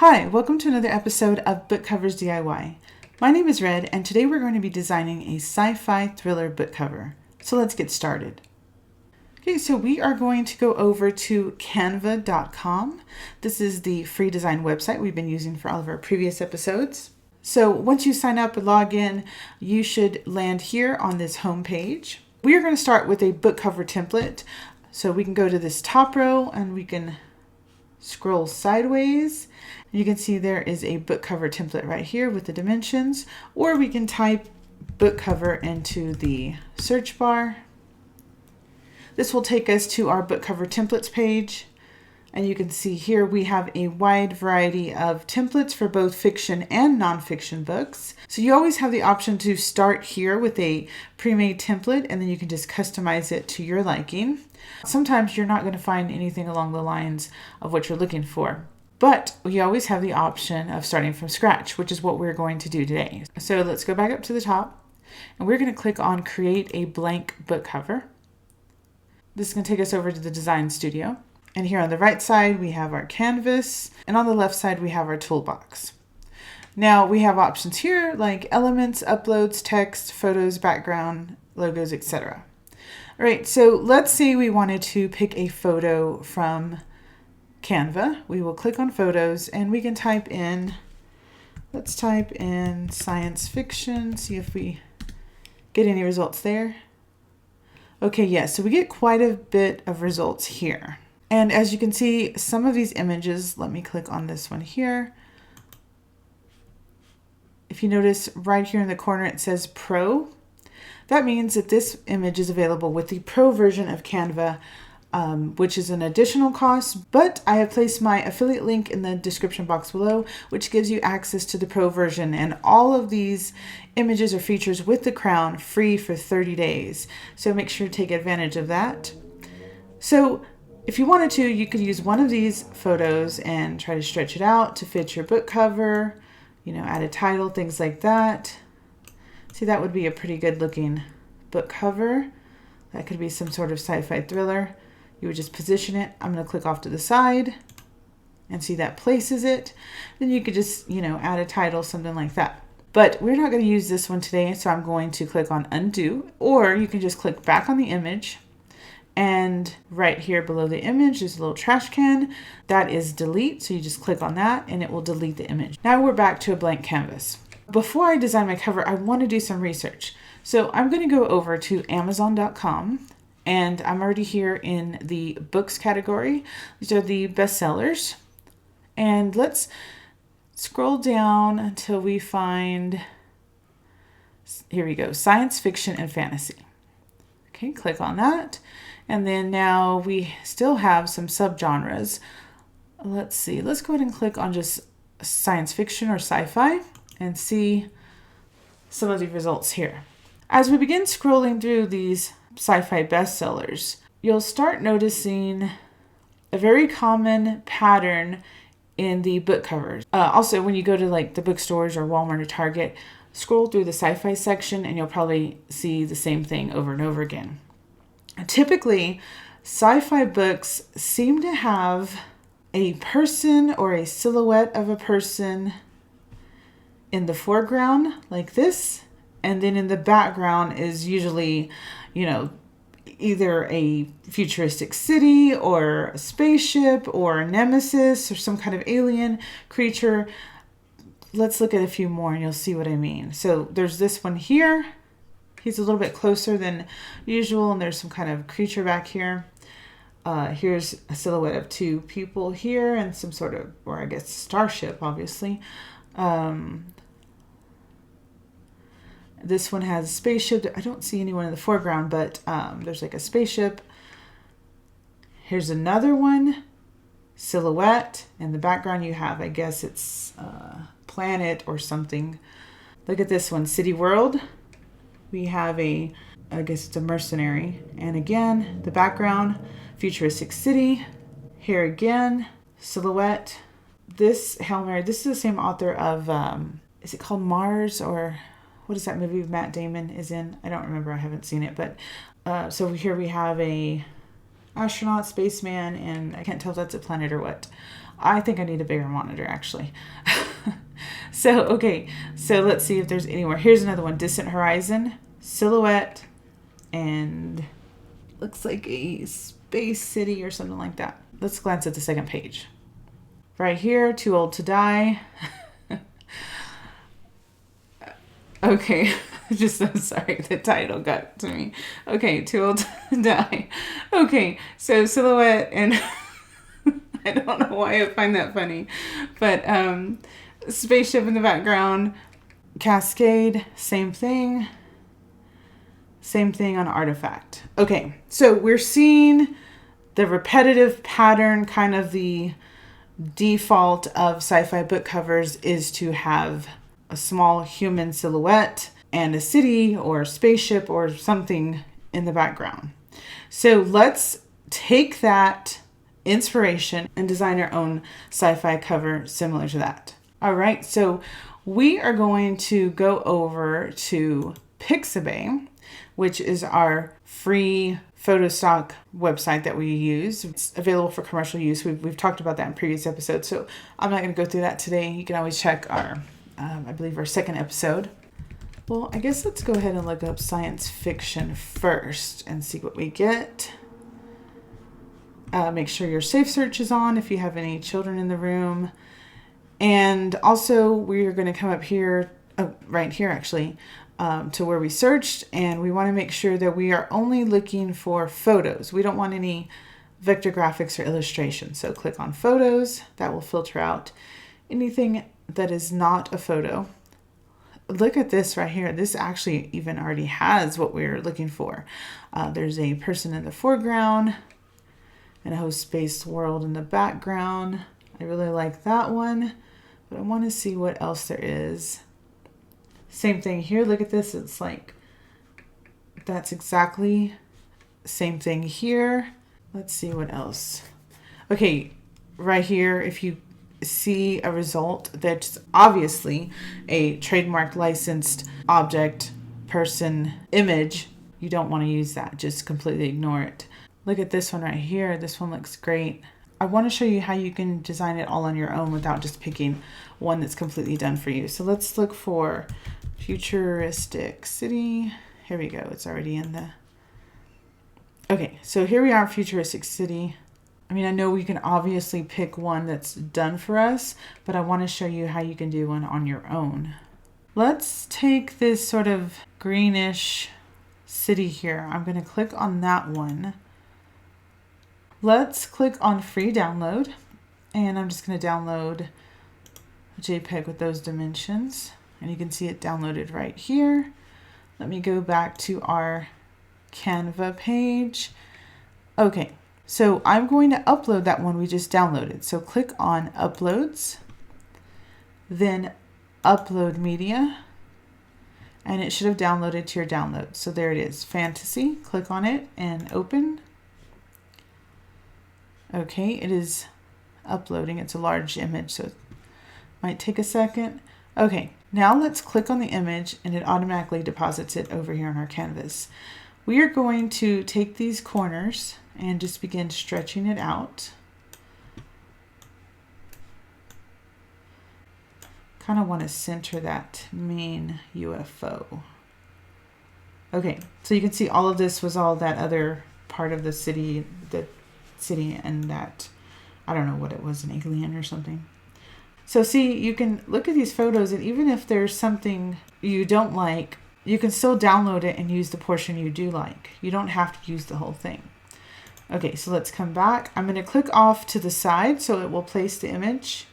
Hi, welcome to another episode of Book Covers DIY. My name is Red, and today we're going to be designing a sci-fi thriller book cover. So let's get started. Okay, so we are going to go over to canva.com. This is the free design website we've been using for all of our previous episodes. So once you sign up and log in, you should land here on this home page. We are going to start with a book cover template. So we can go to this top row and we can scroll sideways. You can see there is a book cover template right here with the dimensions, or we can type book cover into the search bar. This will take us to our book cover templates page. And you can see here we have a wide variety of templates for both fiction and nonfiction books. So you always have the option to start here with a pre-made template, and then you can just customize it to your liking. Sometimes you're not going to find anything along the lines of what you're looking for, but you always have the option of starting from scratch, which is what we're going to do today. So let's go back up to the top, and we're going to click on Create a Blank Book Cover. This is going to take us over to the Design Studio. And here on the right side, we have our canvas, and on the left side, we have our toolbox. Now we have options here like elements, uploads, text, photos, background, logos, etc. All right, so let's say we wanted to pick a photo from Canva. We will click on photos and we can type in, let's type in science fiction, see if we get any results there. Okay, yes, so we get quite a bit of results here. And as you can see, some of these images, let me click on this one here. If you notice right here in the corner, it says Pro. That means that this image is available with the Pro version of Canva, which is an additional cost, but I have placed my affiliate link in the description box below, which gives you access to the Pro version and all of these images or features with the crown free for 30 days. So make sure to take advantage of that. So if you wanted to, you could use one of these photos and try to stretch it out to fit your book cover, add a title, things like that. See, that would be a pretty good looking book cover. That could be some sort of sci-fi thriller. You would just position it. I'm going to click off to the side and see that places it. Then you could just, add a title, something like that. But we're not going to use this one today, so I'm going to click on undo, or you can just click back on the image. And right here below the image is a little trash can. That is delete. So you just click on that and it will delete the image. Now we're back to a blank canvas. Before I design my cover, I want to do some research. So I'm going to go over to Amazon.com, and I'm already here in the books category. These are the bestsellers. And let's scroll down until we find, here we go, science fiction and fantasy. Okay, click on that. And then now we still have some subgenres. Let's see, let's go ahead and click on just science fiction or sci-fi and see some of the results here. As we begin scrolling through these sci-fi bestsellers, you'll start noticing a very common pattern in the book covers. Also, when you go to like the bookstores or Walmart or Target, scroll through the sci-fi section and you'll probably see the same thing over and over again. Typically, sci-fi books seem to have a person or a silhouette of a person in the foreground like this, and then in the background is usually, either a futuristic city or a spaceship or a nemesis or some kind of alien creature. Let's look at a few more and you'll see what I mean. So there's this one here. He's a little bit closer than usual, and there's some kind of creature back here. Here's a silhouette of two people here and some sort of, or I guess starship, obviously. This one has a spaceship. I don't see anyone in the foreground, but there's like a spaceship. Here's another one, silhouette. In the background you have, I guess it's a planet or something. Look at this one, City World. We have I guess it's a mercenary. And again, the background, futuristic city. Here again, silhouette. This Hail Mary, this is the same author of, is it called Mars, or what is that movie Matt Damon is in? I don't remember, I haven't seen it. But so here we have a astronaut, spaceman, and I can't tell if that's a planet or what. I think I need a bigger monitor, actually. Okay, so let's see if there's anywhere. Here's another one, distant horizon, silhouette, and looks like a space city or something like that. Let's glance at the second page. Right here, too old to die. Okay, just so sorry, the title got to me. Okay, too old to die. Okay, so silhouette, and I don't know why I find that funny, but spaceship in the background, cascade, same thing. Same thing on artifact. Okay, so we're seeing the repetitive pattern, kind of the default of sci-fi book covers is to have a small human silhouette and a city or a spaceship or something in the background. So let's take that inspiration and design our own sci-fi cover similar to that. All right, so we are going to go over to Pixabay, which is our free photo stock website that we use. It's available for commercial use. We've talked about that in previous episodes, so I'm not going to go through that today. You can always check our, I believe, our second episode. Well, I guess let's go ahead and look up science fiction first and see what we get. Make sure your safe search is on if you have any children in the room. And also, we're going to come up here, right here actually, to where we searched, and we want to make sure that we are only looking for photos. We don't want any vector graphics or illustrations. So click on photos. That will filter out anything that is not a photo. Look at this right here. This actually even already has what we're looking for. There's a person in the foreground and a host space world in the background. I really like that one, but I want to see what else there is. Same thing here. Look at this. It's like, that's exactly same thing here. Let's see what else. Okay, right here, if you see a result that's obviously a trademark licensed object, person, image, you don't want to use that. Just completely ignore it. Look at this one right here. This one looks great. I want to show you how you can design it all on your own without just picking one that's completely done for you. So let's look for futuristic city. Here we go. It's already in the... Okay, so here we are, futuristic city. I mean, I know we can obviously pick one that's done for us, but I want to show you how you can do one on your own. Let's take this sort of greenish city here. I'm going to click on that one. Let's click on free download, and I'm just going to download a JPEG with those dimensions, and you can see it downloaded right here. Let me go back to our Canva page. Okay, so I'm going to upload that one we just downloaded. So click on uploads, then upload media, and it should have downloaded to your download. So there it is, fantasy. Click on it and open. Okay, it is uploading. It's a large image, so it might take a second. Okay, now let's click on the image and it automatically deposits it over here on our canvas. We are going to take these corners and just begin stretching it out. Kind of want to center that main UFO. Okay, so you can see all of this was all that other part of the city and that, I don't know what it was, an alien or something. So see, you can look at these photos, and even if there's something you don't like, you can still download it and use the portion you do like. You don't have to use the whole thing. Okay, so let's come back. I'm going to click off to the side so it will place the image.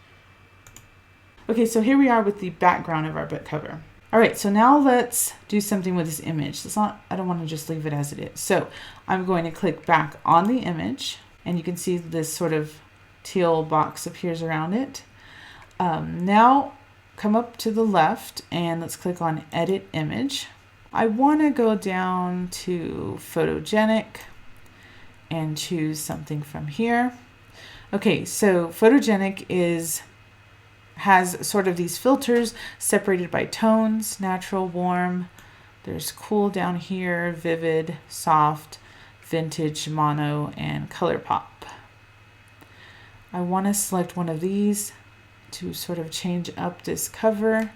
Okay, so here we are with the background of our book cover. All right, so now let's do something with this image. I don't want to just leave it as it is. So I'm going to click back on the image, and you can see this sort of teal box appears around it. Now come up to the left and let's click on edit image. I want to go down to photogenic and choose something from here. Okay, so photogenic has sort of these filters separated by tones, natural, warm. There's cool down here, vivid, soft, vintage, mono, and color pop. I want to select one of these to sort of change up this cover.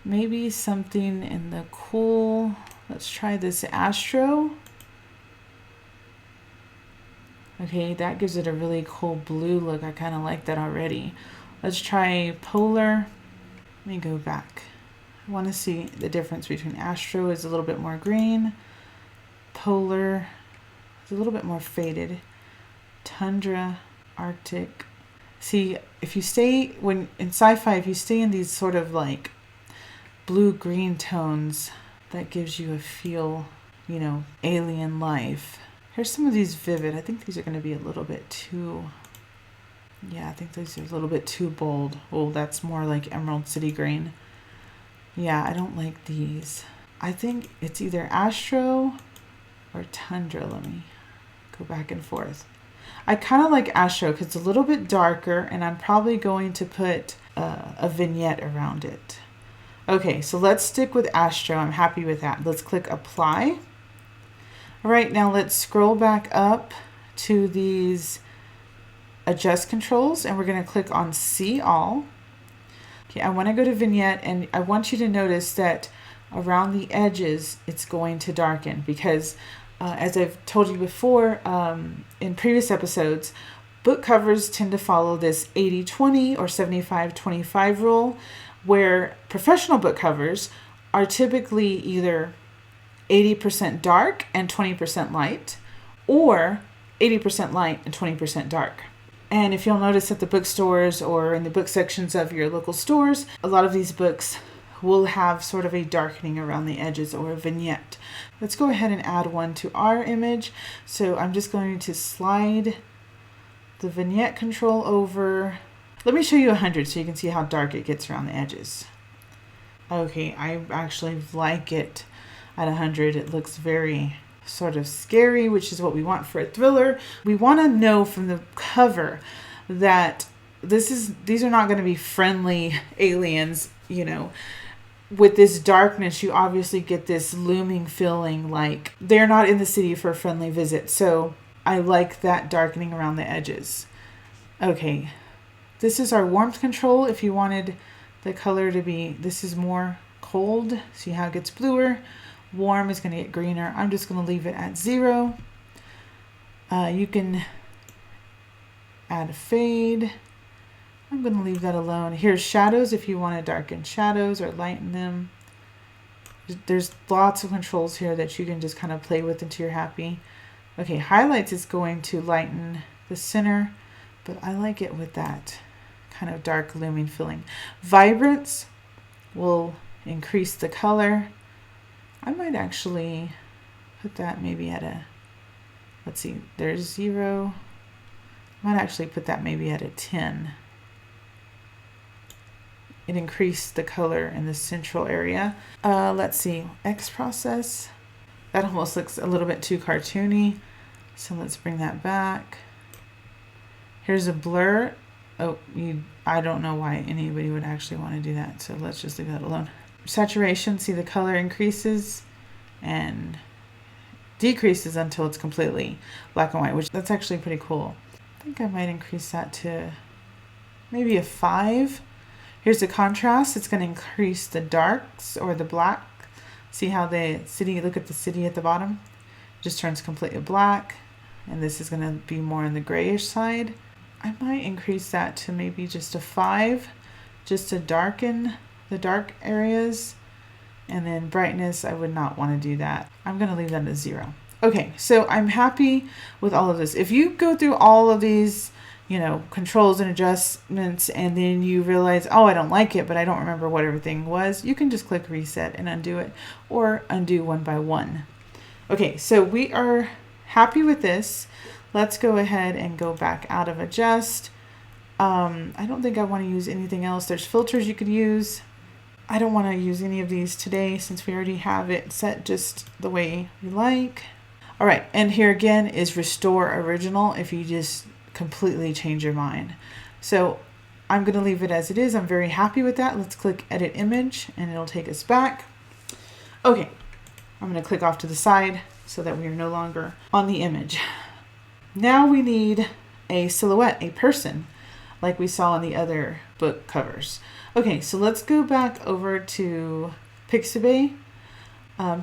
Maybe something in the cool, let's try this Astro. Okay, that gives it a really cool blue look. I kind of like that already. Let's try Polar. Let me go back. I want to see the difference between Astro is a little bit more green. Polar is a little bit more faded. Tundra, Arctic. See, if you stay, when in sci-fi, if you stay in these sort of like blue-green tones, that gives you a feel, you know, alien life. Here's some of these vivid. I think these are going to be a little bit too, yeah, I think these are a little bit too bold. Oh, that's more like Emerald City Green. Yeah, I don't like these. I think it's either Astro or Tundra. Let me go back and forth. I kind of like Astro because it's a little bit darker, and I'm probably going to put a vignette around it. Okay, so let's stick with Astro. I'm happy with that. Let's click Apply. All right, now let's scroll back up to these Adjust controls, and we're going to click on See All. Okay, I want to go to Vignette, and I want you to notice that around the edges, it's going to darken because as I've told you before in previous episodes, book covers tend to follow this 80-20 or 75-25 rule, where professional book covers are typically either 80% dark and 20% light, or 80% light and 20% dark. And if you'll notice at the bookstores or in the book sections of your local stores, a lot of these books will have sort of a darkening around the edges or a vignette. Let's go ahead and add one to our image. So I'm just going to slide the vignette control over. Let me show you 100 so you can see how dark it gets around the edges. Okay, I actually like it at 100. It looks very sort of scary, which is what we want for a thriller. We want to know from the cover that these are not going to be friendly aliens, you know. With this darkness, you obviously get this looming feeling like they're not in the city for a friendly visit. So I like that darkening around the edges. Okay, this is our warmth control. If you wanted the color to be, this is more cold. See how it gets bluer? Warm is going to get greener. I'm just going to leave it at 0. You can add a fade. I'm going to leave that alone. Here's shadows if you want to darken shadows or lighten them. There's lots of controls here that you can just kind of play with until you're happy. Okay, highlights is going to lighten the center, but I like it with that kind of dark looming feeling. Vibrance will increase the color. I might actually put that maybe at a, let's see, there's 0. I might actually put that maybe at a 10. It increased the color in the central area. Let's see, X process. That almost looks a little bit too cartoony. So let's bring that back. Here's a blur. Oh, I don't know why anybody would actually want to do that. So let's just leave that alone. Saturation, see the color increases and decreases until it's completely black and white, which that's actually pretty cool. I think I might increase that to maybe a 5. Here's the contrast. It's going to increase the darks or the black. See how the city, look at the city at the bottom, just turns completely black. And this is going to be more on the grayish side. I might increase that to maybe just a 5, just to darken the dark areas. And then brightness, I would not want to do that. I'm going to leave that at 0. Okay, so I'm happy with all of this. If you go through all of these, you know, controls and adjustments, and then you realize, oh, I don't like it, but I don't remember what everything was, you can just click reset and undo it, or undo one by one. Okay, so we are happy with this. Let's go ahead and go back out of adjust. I don't think I want to use anything else. There's filters you could use. I don't want to use any of these today since we already have it set just the way we like. All right, and here again is restore original if you just completely change your mind. So I'm going to leave it as it is. I'm very happy with that. Let's click edit image and it'll take us back. Okay, I'm going to click off to the side so that we are no longer on the image. Now we need a silhouette, a person, like we saw in the other book covers. Okay, so let's go back over to Pixabay.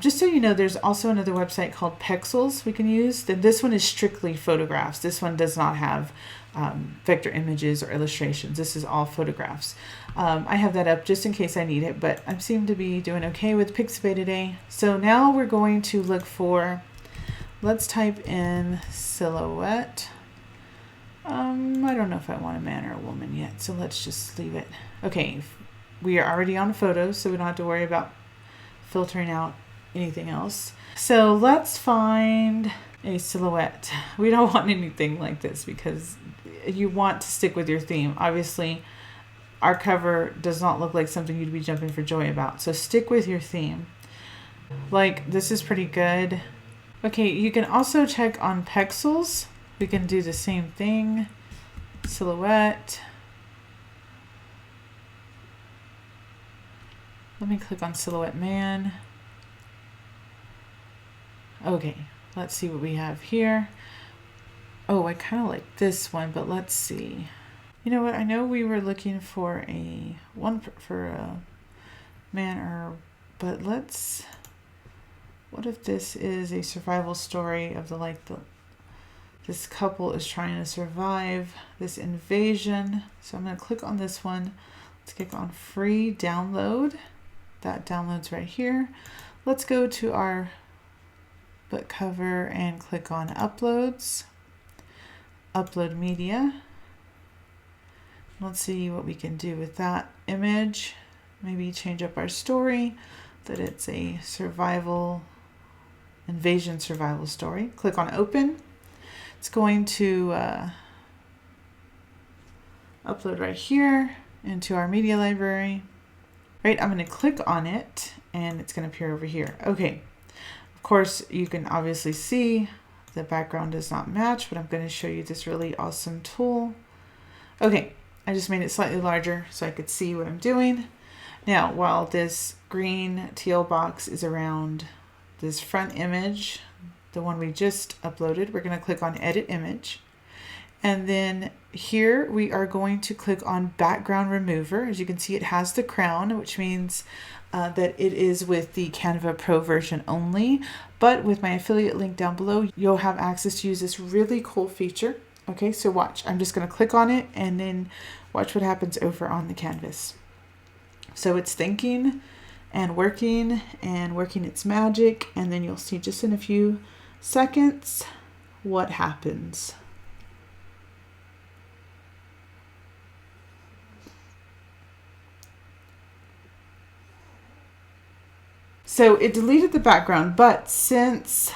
Just so you know, there's also another website called Pexels we can use. Then this one is strictly photographs. This one does not have vector images or illustrations. This is all photographs. I have that up just in case I need it, but I seem to be doing okay with Pixabay today. So now we're going to look for, let's type in silhouette. I don't know if I want a man or a woman yet, so let's just leave it. Okay, we are already on photos, so we don't have to worry about filtering out anything else. So let's find a silhouette. We don't want anything like this because you want to stick with your theme. Obviously, our cover does not look like something you'd be jumping for joy about. So stick with your theme. Like, this is pretty good. Okay, you can also check on Pexels. We can do the same thing. Silhouette. Let me click on silhouette man. Okay, let's see what we have here. Oh, I kind of like this one, but let's see. You know what? I know we were looking for a man, but let's. What if this is a survival story of this couple is trying to survive this invasion. So I'm going to click on this one. Let's click on free download. That downloads right here. Let's go to our book cover and click on uploads. Upload media. Let's see what we can do with that image. Maybe change up our story that it's a invasion survival story. Click on open. It's going to upload right here into our media library. Right, I'm going to click on it and it's going to appear over here. Okay, of course you can obviously see the background does not match, but I'm going to show you this really awesome tool. Okay, I just made it slightly larger so I could see what I'm doing. Now, while this green teal box is around this front image, the one we just uploaded, we're going to click on edit image. And then here we are going to click on background remover. As you can see, it has the crown, which means that it is with the Canva Pro version only. But with my affiliate link down below, you'll have access to use this really cool feature. Okay, so watch. I'm just going to click on it and then watch what happens over on the canvas. So it's thinking and working its magic. And then you'll see just in a few seconds what happens. So it deleted the background, but since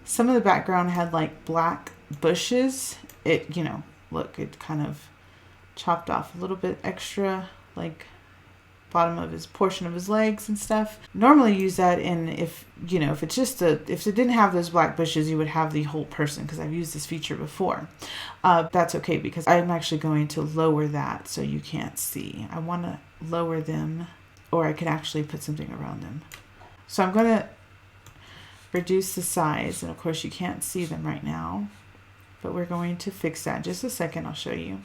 some of the background had like black bushes, it, look, it kind of chopped off a little bit extra, like bottom of his portion of his legs and stuff. Normally use that if it's just if it didn't have those black bushes, you would have the whole person, because I've used this feature before. That's okay because I'm actually going to lower that so you can't see. I want to lower them, or I could actually put something around them. So I'm going to reduce the size, and of course you can't see them right now, but we're going to fix that in just a second. I'll show you,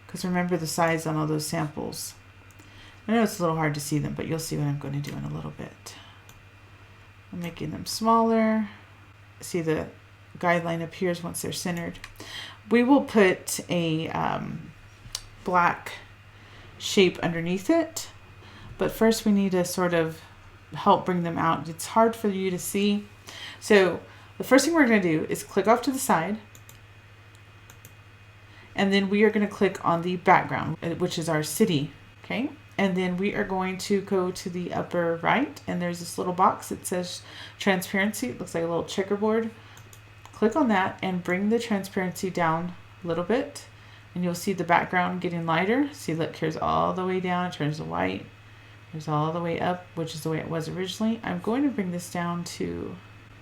because remember the size on all those samples. I know it's a little hard to see them, but you'll see what I'm going to do in a little bit. I'm making them smaller. See, the guideline appears once they're centered. We will put a black shape underneath it, but first we need to sort of help bring them out. It's hard for you to see. So the first thing we're going to do is click off to the side, and then we are going to click on the background, which is our city. Okay. And then we are going to go to the upper right, and there's this little box that says transparency. It looks like a little checkerboard. Click on that and bring the transparency down a little bit, and you'll see the background getting lighter. See, look, here's all the way down, it turns to white. Here's all the way up, which is the way it was originally. I'm going to bring this down to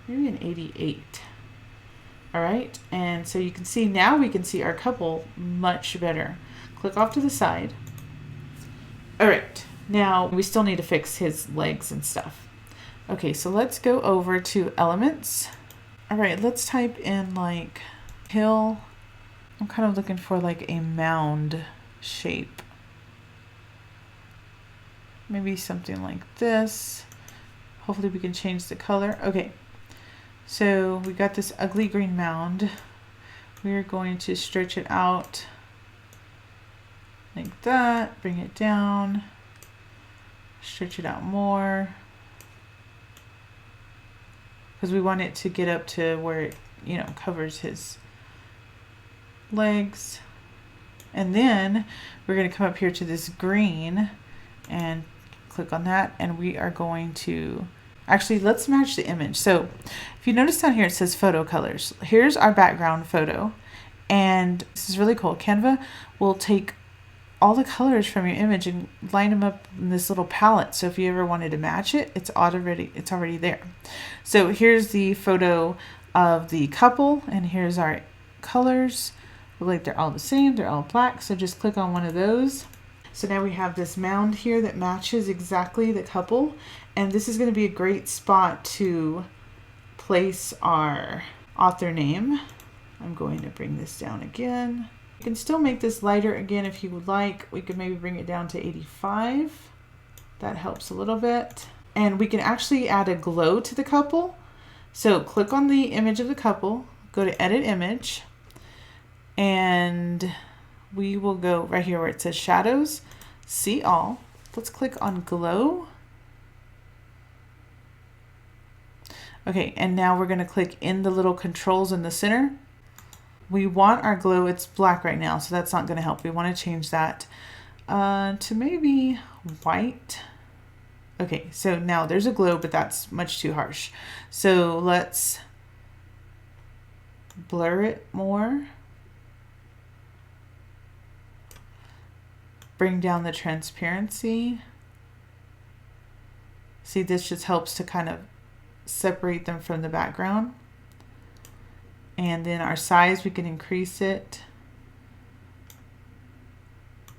maybe an 88. All right, and so you can see now we can see our couple much better. Click off to the side. All right, now we still need to fix his legs and stuff. Okay, so let's go over to elements. All right, let's type in like hill. I'm kind of looking for like a mound shape. Maybe something like this. Hopefully we can change the color. Okay, so we got this ugly green mound. We're going to stretch it out like that, bring it down, stretch it out more, because we want it to get up to where it, you know, covers his legs. And then we're going to come up here to this green and click on that, and we are going to actually, let's match the image. So if you notice down here it says photo colors. Here's our background photo, and this is really cool. Canva will take all the colors from your image and line them up in this little palette. So if you ever wanted to match it, it's already there. So here's the photo of the couple, and here's our colors. Look like they're all the same, they're all black. So just click on one of those. So now we have this mound here that matches exactly the couple, and this is going to be a great spot to place our author name. I'm going to bring this down again. You can still make this lighter again if you would like. We could maybe bring it down to 85. That helps a little bit. And we can actually add a glow to the couple. So click on the image of the couple, go to edit image, and we will go right here where it says shadows, see all. Let's click on glow. Okay, and now we're going to click in the little controls in the center. We want our glow, it's black right now, so that's not going to help. We want to change that to maybe white. Okay, so now there's a glow, but that's much too harsh. So let's blur it more. Bring down the transparency. See, this just helps to kind of separate them from the background. And then our size, we can increase it.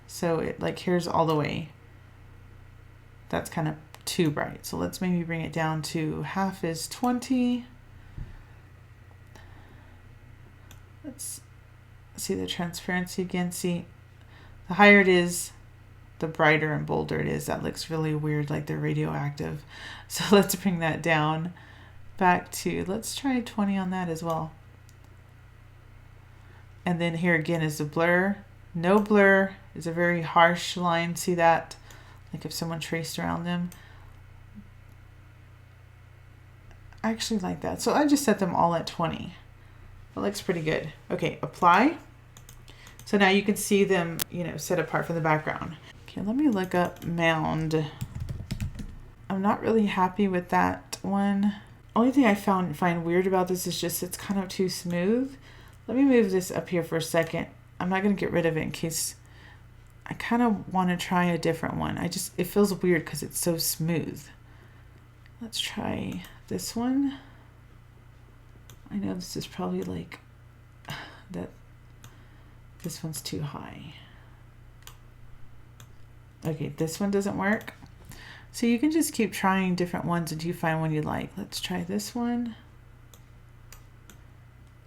So it like here's all the way. That's kind of too bright. So let's maybe bring it down to half is 20. Let's see the transparency again. See, the higher it is, the brighter and bolder it is. That looks really weird, like they're radioactive. So let's bring that down back to, let's try 20 on that as well. And then here again is the blur. No blur is a very harsh line. See that? Like if someone traced around them. I actually like that. So I just set them all at 20. That looks pretty good. Okay, apply. So now you can see them, you know, set apart from the background. Okay, let me look up mound. I'm not really happy with that one. Only thing I find weird about this is just it's kind of too smooth. Let me move this up here for a second. I'm not going to get rid of it in case I kind of want to try a different one. It feels weird because it's so smooth. Let's try this one. I know this is probably like that. This one's too high. Okay, this one doesn't work. So you can just keep trying different ones until you find one you like. Let's try this one.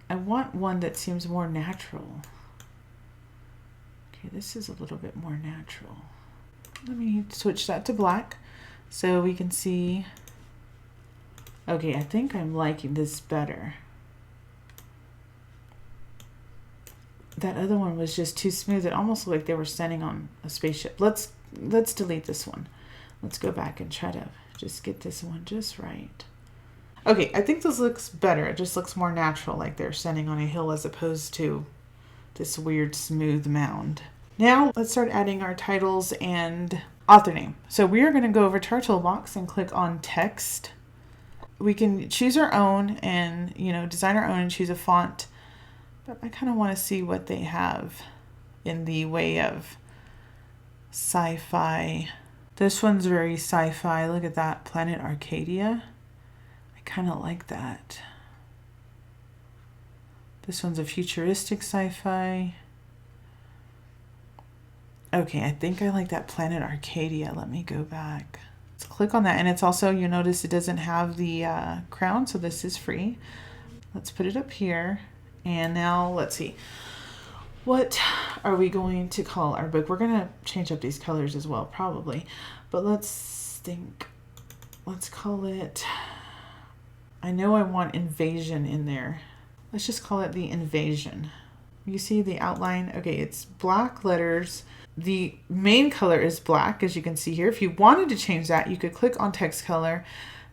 I want one that seems more natural. Okay, this is a little bit more natural. Let me switch that to black so we can see. Okay, I think I'm liking this better. That other one was just too smooth. It almost looked like they were standing on a spaceship. Let's delete this one. Let's go back and try to just get this one just right. Okay, I think this looks better. It just looks more natural, like they're standing on a hill as opposed to this weird smooth mound. Now let's start adding our titles and author name. So we are going to go over to our toolbox and click on text. We can choose our own and, you know, design our own and choose a font. But I kind of want to see what they have in the way of sci-fi. This one's very sci-fi. Look at that, Planet Arcadia. I kind of like that. This one's a futuristic sci-fi. Okay, I think I like that Planet Arcadia. Let me go back. Let's click on that. And it's also, you notice it doesn't have the crown, so this is free. Let's put it up here. And now let's see. What are we going to call our book? We're going to change up these colors as well, probably. But let's think. Let's call it, I know I want invasion in there. Let's just call it the invasion. You see the outline? Okay, it's black letters. The main color is black, as you can see here. If you wanted to change that, you could click on text color,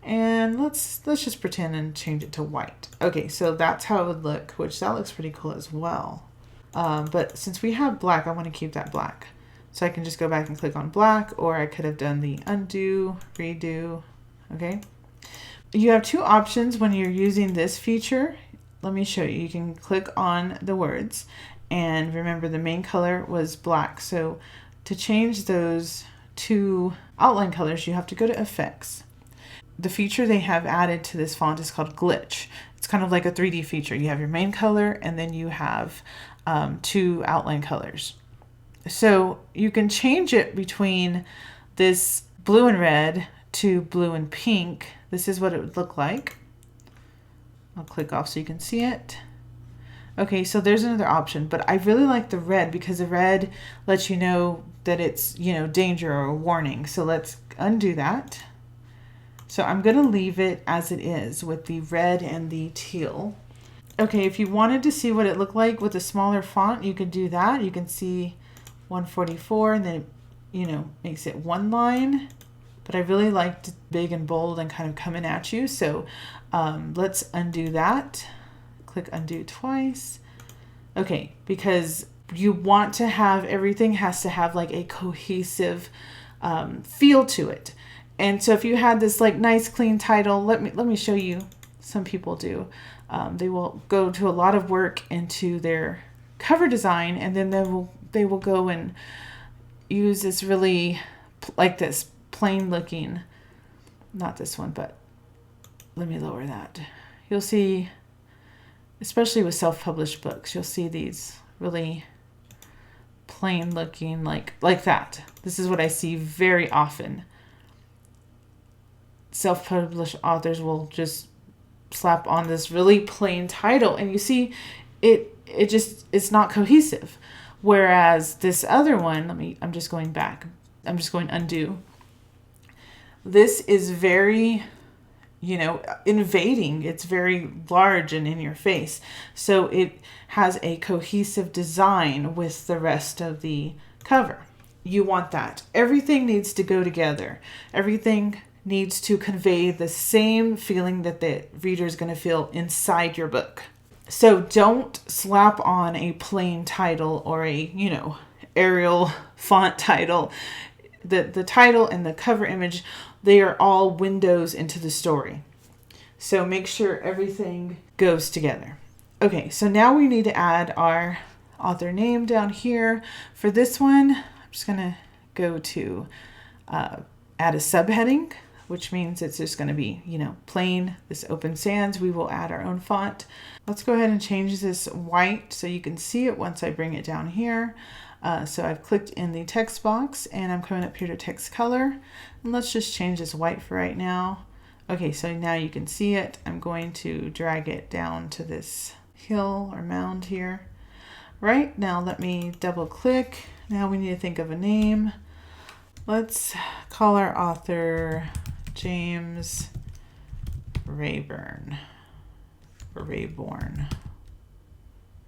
and let's just pretend and change it to white. Okay, so that's how it would look, which that looks pretty cool as well. But since we have black, I want to keep that black. So I can just go back and click on black, or I could have done the undo, redo, okay? You have two options when you're using this feature. Let me show you. You can click on the words, and remember the main color was black. So to change those two outline colors, you have to go to effects. The feature they have added to this font is called glitch. It's kind of like a 3D feature. You have your main color, and then you have two outline colors. So you can change it between this blue and red to blue and pink. This is what it would look like. I'll click off so you can see it. Okay, so there's another option, but I really like the red because the red lets you know that it's, you know, danger or warning. So let's undo that. So I'm going to leave it as it is with the red and the teal. Okay, if you wanted to see what it looked like with a smaller font, you could do that. You can see 144, and then, you know, makes it one line. But I really liked big and bold and kind of coming at you. So let's undo that. Click undo twice. Okay, because you want to have, everything has to have like a cohesive feel to it. And so if you had this like nice clean title, let me show you. Some people do. They will go to a lot of work into their cover design, and then they will go and use this really like this plain looking, not this one, but let me lower that. You'll see, especially with self-published books, you'll see these really plain looking like that. This is what I see very often. Self-published authors will just slap on this really plain title, and you see it's not cohesive. Whereas this other one, I'm just going back. I'm just going undo. This is very, you know, invading. It's very large and in your face. So it has a cohesive design with the rest of the cover. You want that. Everything needs to go together. Everything needs to convey the same feeling that the reader is going to feel inside your book. So don't slap on a plain title or a, you know, Arial font title. The title and the cover image, they are all windows into the story. So make sure everything goes together. Okay, so now we need to add our author name down here. For this one, I'm just going to go to add a subheading, which means it's just going to be, you know, plain, this open sans. We will add our own font. Let's go ahead and change this white so you can see it once I bring it down here. So I've clicked in the text box, and I'm coming up here to text color. And let's just change this white for right now. Okay, so now you can see it. I'm going to drag it down to this hill or mound here. Right, now let me double click. Now we need to think of a name. Let's call our author James Rayburn. Or Rayborn.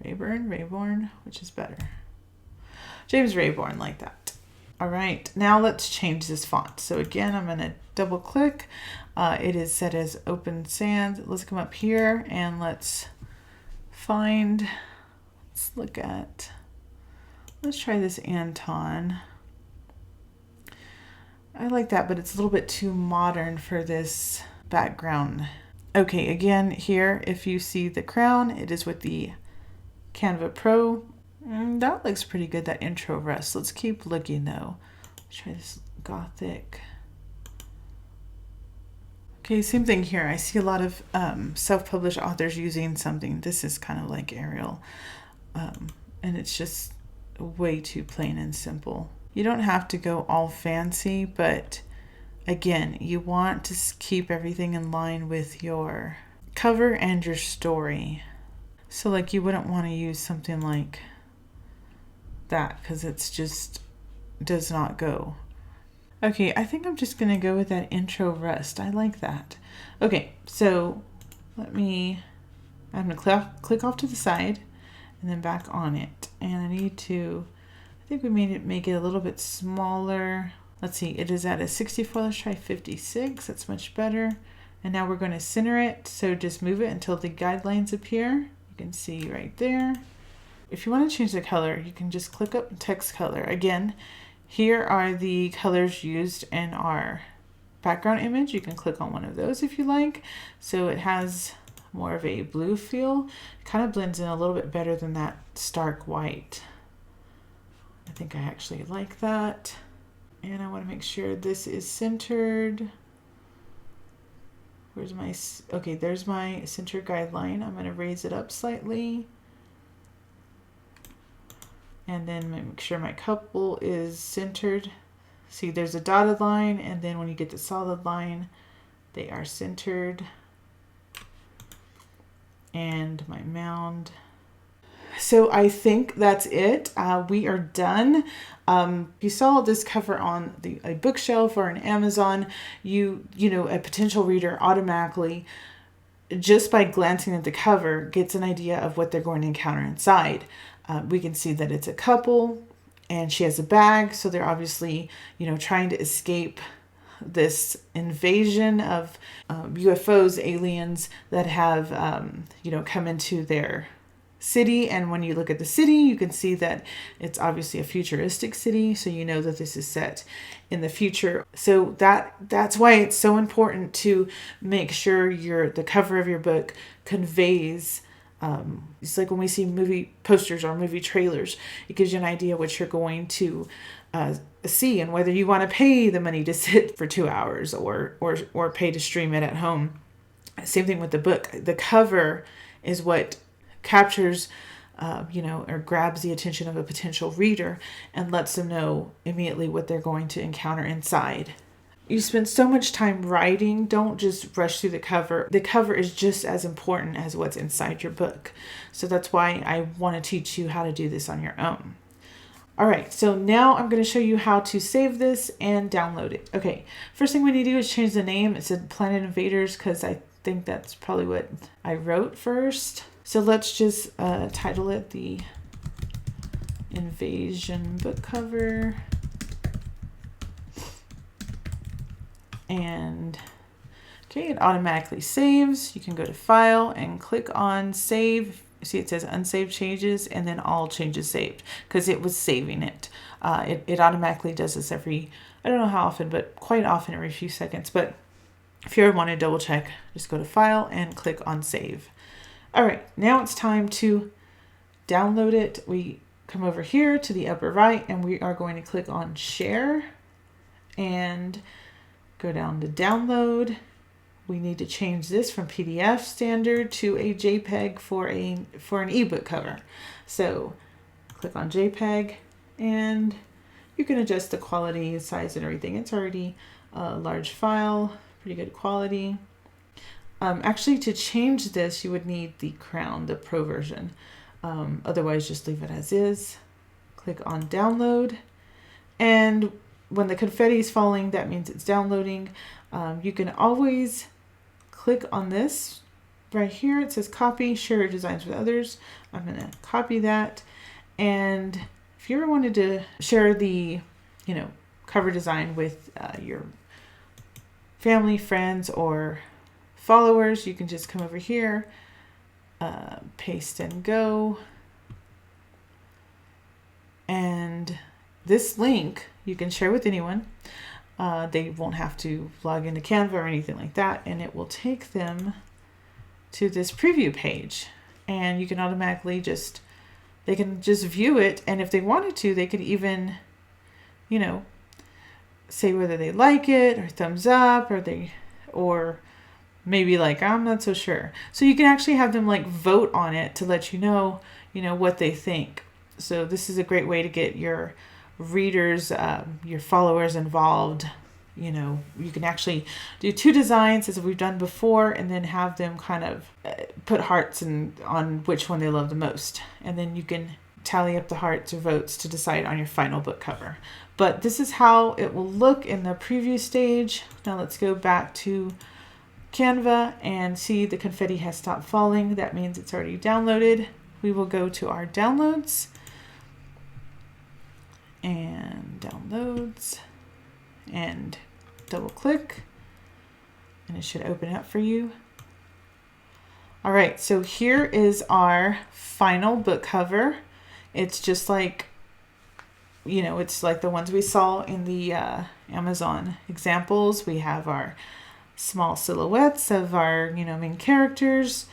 Rayborn, which is better? James Rayborn, like that. All right, now let's change this font. So again, I'm going to double click. It is set as open sans. Let's come up here and let's try this Anton. I like that, but it's a little bit too modern for this background. Okay, again, here, if you see the crown, it is with the Canva Pro. That looks pretty good, that intro rust. Let's keep looking though. Let's try this Gothic. Okay, same thing here. I see a lot of self-published authors using something. This is kind of like Arial. And it's just way too plain and simple. You don't have to go all fancy, but again, you want to keep everything in line with your cover and your story. So like you wouldn't want to use something like that because it's just does not go. Okay, I think I'm just going to go with that intro rust. I like that. Okay, so I'm going to click off to the side and then back on it. And I need to, I think we make it a little bit smaller. Let's see, it is at a 64. Let's try 56. That's much better. And now we're going to center it. So just move it until the guidelines appear. You can see right there. If you want to change the color, you can just click up text color. Again, here are the colors used in our background image. You can click on one of those if you like. So it has more of a blue feel. It kind of blends in a little bit better than that stark white. I think I actually like that. And I want to make sure this is centered. Where's my, okay, there's my center guideline. I'm going to raise it up slightly. And then make sure my couple is centered. See, there's a dotted line, and then when you get the solid line, they are centered. And my mound. So I think that's it. We are done. If you saw this cover on a bookshelf or an Amazon, you know, a potential reader automatically, just by glancing at the cover, gets an idea of what they're going to encounter inside. We can see that it's a couple and she has a bag. So they're obviously, you know, trying to escape this invasion of UFOs, aliens that have, you know, come into their city. And when you look at the city, you can see that it's obviously a futuristic city. So you know that this is set in the future. So that's why it's so important to make sure the cover of your book conveys. It's like when we see movie posters or movie trailers, it gives you an idea what you're going to see and whether you want to pay the money to sit for 2 hours or pay to stream it at home. Same thing with the book. The cover is what captures, you know, or grabs the attention of a potential reader and lets them know immediately what they're going to encounter inside. You spend so much time writing, don't just rush through the cover. The cover is just as important as what's inside your book. So that's why I want to teach you how to do this on your own. All right, so now I'm going to show you how to save this and download it. Okay, first thing we need to do is change the name. It said Planet Invaders because I think that's probably what I wrote first. So let's just title it the Invasion book cover. And okay, it automatically saves. You can go to File and click on Save. See, it says Unsaved Changes and then All Changes Saved because it was saving it. It automatically does this every, I don't know how often, but quite often, every few seconds. But if you ever want to double check, just go to File and click on Save. All right, now it's time to download it. We come over here to the upper right and we are going to click on Share and go down to Download. We need to change this from PDF standard to a JPEG for an ebook cover. So click on JPEG and you can adjust the quality, size, and everything. It's already a large file, pretty good quality. Actually, to change this, you would need the Crown, the Pro version. Otherwise, just leave it as is. Click on Download. And when the confetti is falling, that means it's downloading. You can always click on this right here. It says Copy, Share your designs with others. I'm going to copy that. And if you ever wanted to share the, you know, cover design with your family, friends, or followers, you can just come over here, paste and go. And this link you can share with anyone. They won't have to log into Canva or anything like that. And it will take them to this preview page. And you can automatically they can just view it. And if they wanted to, they could even, you know, say whether they like it or thumbs up or maybe like, I'm not so sure. So you can actually have them like vote on it to let you know, what they think. So this is a great way to get your readers, your followers involved you know, you can actually do 2 designs as we've done before, and then have them kind of put hearts on which one they love the most. And then you can tally up the hearts or votes to decide on your final book cover. But this is how it will look in the preview stage. Now let's go back to Canva and see the confetti has stopped falling. That means it's already downloaded. We will go to our downloads and downloads and double click, and it should open up for you. All right, so here is our final book cover. It's just like, you know, it's like the ones we saw in the Amazon examples. We have our small silhouettes of our, you know, main characters,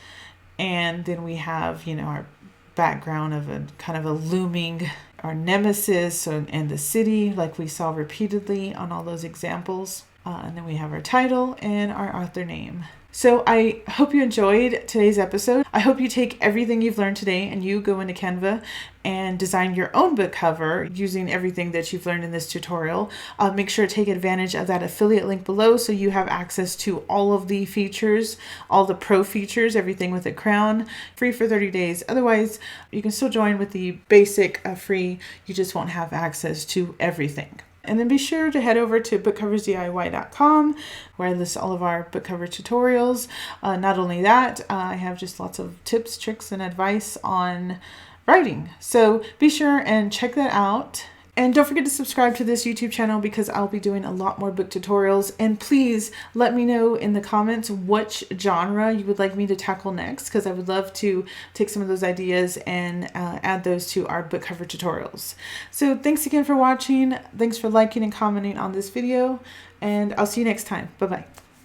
and then we have, you know, our background of a kind of a looming, our nemesis and the city, like we saw repeatedly on all those examples. And then we have our title and our author name. So I hope you enjoyed today's episode. I hope you take everything you've learned today and you go into Canva and design your own book cover using everything that you've learned in this tutorial. Make sure to take advantage of that affiliate link below so you have access to all of the features, all the pro features, everything with a crown, free for 30 days. Otherwise, you can still join with the basic free. You just won't have access to everything. And then be sure to head over to bookcoversdiy.com, where I list all of our book cover tutorials. Not only that, I have just lots of tips, tricks, and advice on writing. So be sure and check that out. And don't forget to subscribe to this YouTube channel because I'll be doing a lot more book tutorials. And please let me know in the comments which genre you would like me to tackle next, because I would love to take some of those ideas and add those to our book cover tutorials. So thanks again for watching. Thanks for liking and commenting on this video, and I'll see you next time. Bye-bye.